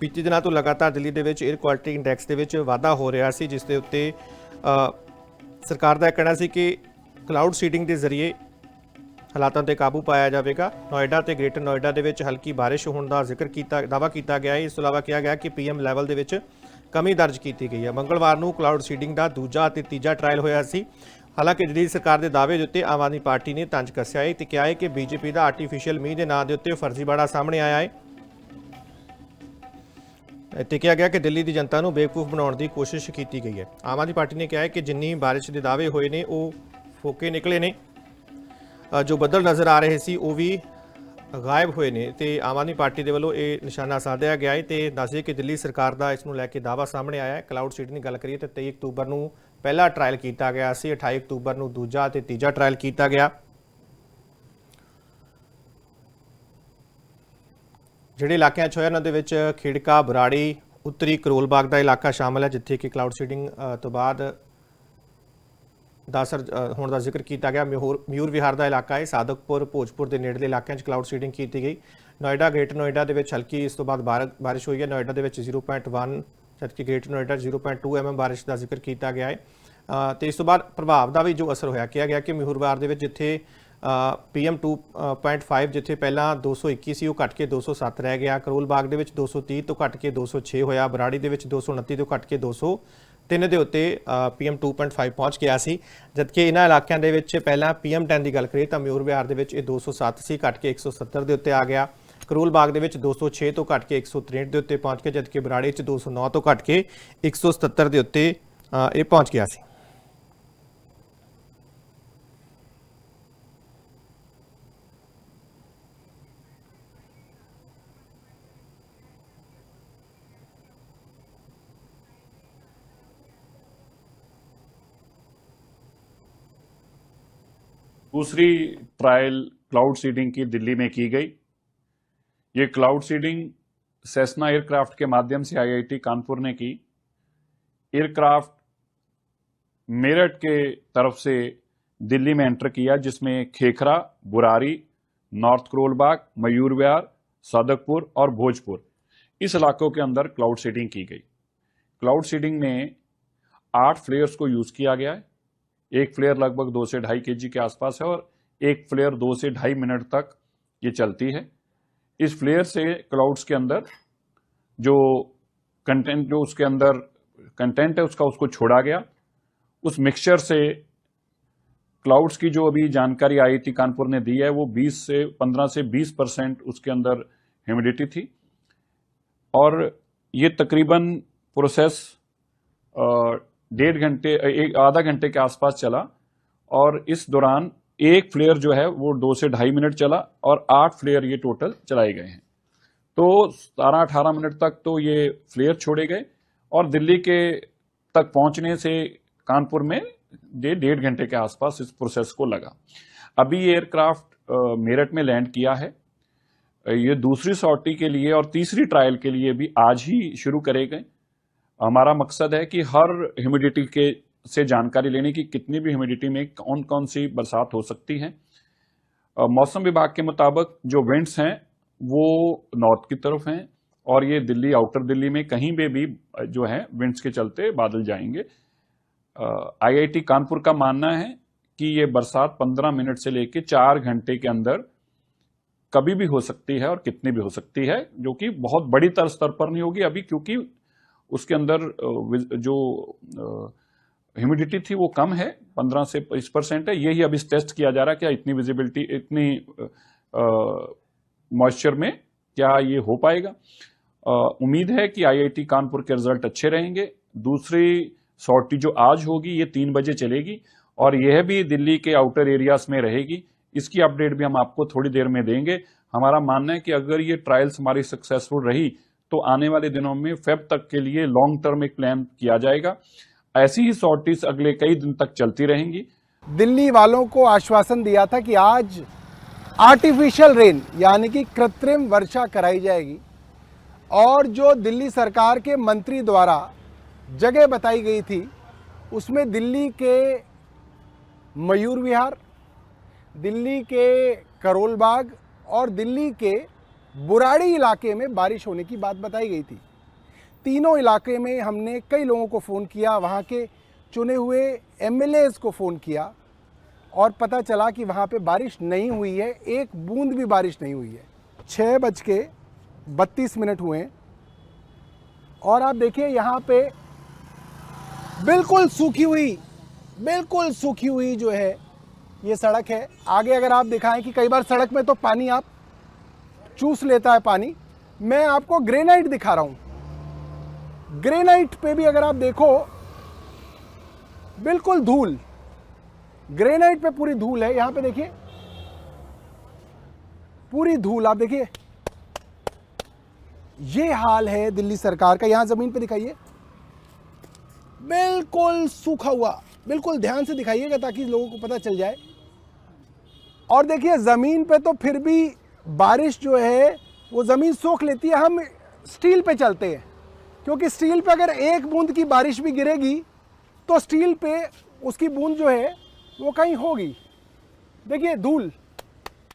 बीते दिनों तो लगातार दिल्ली के एयर क्वालिटी इंडैक्स के वाधा हो रहा है, जिसके उत्ते सरकार का कहना है कि क्लाउड सीडिंग के जरिए हालातों पर काबू पाया जाएगा। नोएडा तो ग्रेटर नोएडा के हल्की बारिश होने का जिक्र किया दावा किया गया है। इस तो इलावा कहा गया कि PM लैवल के कमी दर्ज की गई है। मंगलवार को क्लाउड सीडिंग का दूजा और तीजा ट्रायल होया सी। हालांकि दिल्ली सरकार के दावे के उत्ते आम आदमी पार्टी ने तंज कसिया है तो कहा है कि BJP का आर्टिफिशियल मीह के नाम के उत्ते फर्जीवाड़ा सामने आया है। तो कहा गया कि दिल्ली की जनता को बेवकूफ बनाने की कोशिश की गई है। आम आदमी पार्टी ने कहा है कि जिन्नी बारिश के दावे हुए ने वो फोके निकले ने, जो बदल नज़र आ रहे थे वो भी गायब हुए ने। तो आम आदमी पार्टी के वालों ये निशाना साधा गया है। तो दस दिए कि दिल्ली सरकार का इसनों लैके दावा सामने आया है। क्लाउड सीडिंग की गल करिए तो 23 अक्तूबर को पहला ट्रायल किया गया, 28 अक्तूबर को दूजा तो तीजा ट्रायल किया गया। ਜਿਹੜੇ ਇਲਾਕਿਆਂ 'ਚ ਹੋਇਆ ਉਹਨਾਂ ਦੇ ਵਿੱਚ ਖੇੜਕਾ, ਬਰਾੜੀ, ਉੱਤਰੀ ਕਰੋਲ ਬਾਗ ਦਾ ਇਲਾਕਾ ਸ਼ਾਮਲ ਹੈ, ਜਿੱਥੇ ਕਿ ਕਲਾउड ਸੀਡਿੰਗ ਤੋਂ ਬਾਅਦ ਦਾ ਅਸਰ ਹੋਣ ਦਾ ਜ਼ਿਕਰ ਕੀਤਾ ਗਿਆ। ਮਯੂਰ ਵਿਹਾਰ ਦਾ ਇਲਾਕਾ ਹੈ, ਸਾਦਕਪੁਰ, ਭੋਜਪੁਰ ਦੇ ਨੇੜਲੇ ਇਲਾਕਿਆਂ 'ਚ ਕਲਾउड ਸੀਡਿੰਗ ਕੀਤੀ ਗਈ। ਨੋਇਡਾ, ਗ੍ਰੇਟਰ ਨੋਇਡਾ ਦੇ ਵਿੱਚ ਹਲਕੀ ਇਸ ਤੋਂ ਬਾਅਦ ਬਾਰਿਸ਼ ਹੋਈ ਹੈ। ਨੋਇਡਾ ਦੇ ਵਿੱਚ 0.1 ਜਦਕਿ ਗ੍ਰੇਟਰ ਨੋਇਡਾ 0.2 mm ਬਾਰਿਸ਼ ਦਾ ਜ਼ਿਕਰ ਕੀਤਾ ਗਿਆ ਹੈ। ਤੇ ਇਸ ਤੋਂ ਬਾਅਦ ਪ੍ਰਭਾਵ ਦਾ ਵੀ ਜੋ ਅਸਰ ਹੋਇਆ, ਕਿਹਾ ਗਿਆ ਕਿ ਮਯੂਰ ਵਿਹਾਰ ਦੇ ਵਿੱਚ ਜਿੱਥੇ PM 2.5 जिथे पहला 221 सी घट के 207 रह गया। करोल बाग के 230 तो घट के 206 होया। बराड़ी के 229 तो घट के 203 के उत्ते PM 2.5 पहुँच गया सी। जबकि इन्होंने इलाकों के पहला PM 10 की गल करिए तो मयूर विहार के 207 सी घट के 170 के उत्ते आ गया। करोल बाग के 206 तो घट के 163 के उत्ते पहुँच गया। जबकि बराड़ी 209 तो घट के 177 के उत्ते ये पहुँच गया सी। दूसरी ट्रायल क्लाउड सीडिंग की दिल्ली में की गई। ये क्लाउड सीडिंग सेस्ना एयरक्राफ्ट के माध्यम से IIT कानपुर ने की। एयरक्राफ्ट मेरठ के तरफ से दिल्ली में एंटर किया, जिसमें खेखरा, बुरारी, नॉर्थ करोलबाग, मयूर विहार, सादकपुर और भोजपुर इस इलाकों के अंदर क्लाउड सीडिंग की गई। क्लाउड सीडिंग में 8 फ्लेयर्स को यूज किया गया है। एक फ्लेयर लगभग 2 से 2.5 kg के आसपास है और एक फ्लेयर 2 से 2.5 मिनट तक ये चलती है। इस फ्लेयर से क्लाउड्स के अंदर जो कंटेंट है उसको छोड़ा गया। उस मिक्सचर से क्लाउड्स की जो अभी जानकारी IIT कानपुर ने दी है वो 15 से 20% उसके अंदर ह्यूमिडिटी थी और ये तकरीबन प्रोसेस 1.5 घंटे के आसपास चला और इस दौरान एक फ्लेयर जो है वो 2 से 2.5 मिनट चला और 8 फ्लेयर ये टोटल चलाए गए हैं। तो 17-18 मिनट तक तो ये फ्लेयर छोड़े गए और दिल्ली के तक पहुंचने से कानपुर में 1.5 घंटे के आसपास इस प्रोसेस को लगा। अभी ये एयरक्राफ्ट मेरठ में लैंड किया है। ये दूसरी सॉर्टी के लिए और तीसरी ट्रायल के लिए भी आज ही शुरू करे गए। हमारा मकसद है कि हर ह्यूमिडिटी के से जानकारी लेने की, कितनी भी ह्यूमिडिटी में कौन कौन सी बरसात हो सकती है। मौसम विभाग के मुताबिक जो विंड्स हैं वो नॉर्थ की तरफ हैं और ये दिल्ली, आउटर दिल्ली में कहीं पे भी जो है विंड्स के चलते बादल जाएंगे। IIT कानपुर का मानना है कि ये बरसात 15 मिनट से लेकर 4 घंटे के अंदर कभी भी हो सकती है और कितनी भी हो सकती है, जो कि बहुत बड़ी स्तर पर नहीं होगी अभी, क्योंकि उसके अंदर जो ह्यूमिडिटी थी वो कम है, 15 से 20% है। यही अभी टेस्ट किया जा रहा है क्या इतनी विजिबिलिटी, इतनी मॉइस्चर में क्या ये हो पाएगा। उम्मीद है कि IIT कानपुर के रिजल्ट अच्छे रहेंगे। दूसरी सॉर्टी जो आज होगी ये 3 बजे चलेगी और यह भी दिल्ली के आउटर एरियाज में रहेगी। इसकी अपडेट भी हम आपको थोड़ी देर में देंगे। हमारा मानना है कि अगर ये ट्रायल्स हमारी सक्सेसफुल रही तो आने वाले दिनों में फेब तक के लिए लॉन्ग टर्म एक प्लान किया जाएगा। ऐसी ही सॉर्टीज अगले कई दिन तक चलती रहेंगी। दिल्ली वालों को आश्वासन दिया था कि आज आर्टिफिशियल रेन यानी कि कृत्रिम वर्षा कराई जाएगी और जो दिल्ली सरकार के मंत्री द्वारा जगह बताई गई थी उसमें दिल्ली के मयूर विहार, दिल्ली के करोल बाग और दिल्ली के बुराड़ी इलाके में बारिश होने की बात बताई गई थी। तीनों इलाके में हमने कई लोगों को फ़ोन किया, वहाँ के चुने हुए एमएलएज़ को फ़ोन किया और पता चला कि वहाँ पे बारिश नहीं हुई है, एक बूंद भी बारिश नहीं हुई है। 6:32 हुए हैं और आप देखिए यहाँ पे बिल्कुल सूखी हुई जो है ये सड़क है। आगे अगर आप दिखाएं कि कई बार सड़क में तो पानी आप चूस लेता है पानी। मैं आपको ग्रेनाइट दिखा रहा हूँ, ग्रेनाइट पे भी अगर आप देखो बिल्कुल धूल, ग्रेनाइट पे पूरी धूल है। यहां पे देखिए पूरी धूल, आप देखिए ये हाल है दिल्ली सरकार का। यहां जमीन पे दिखाइए, बिल्कुल सूखा हुआ, बिल्कुल ध्यान से दिखाइएगा ताकि लोगों को पता चल जाए। और देखिए जमीन पे तो फिर भी बारिश जो है वो जमीन सोख लेती है। हम स्टील पे चलते हैं क्योंकि स्टील पे अगर एक बूंद की बारिश भी गिरेगी तो स्टील पे उसकी बूंद जो है वो कहीं होगी। देखिए धूल,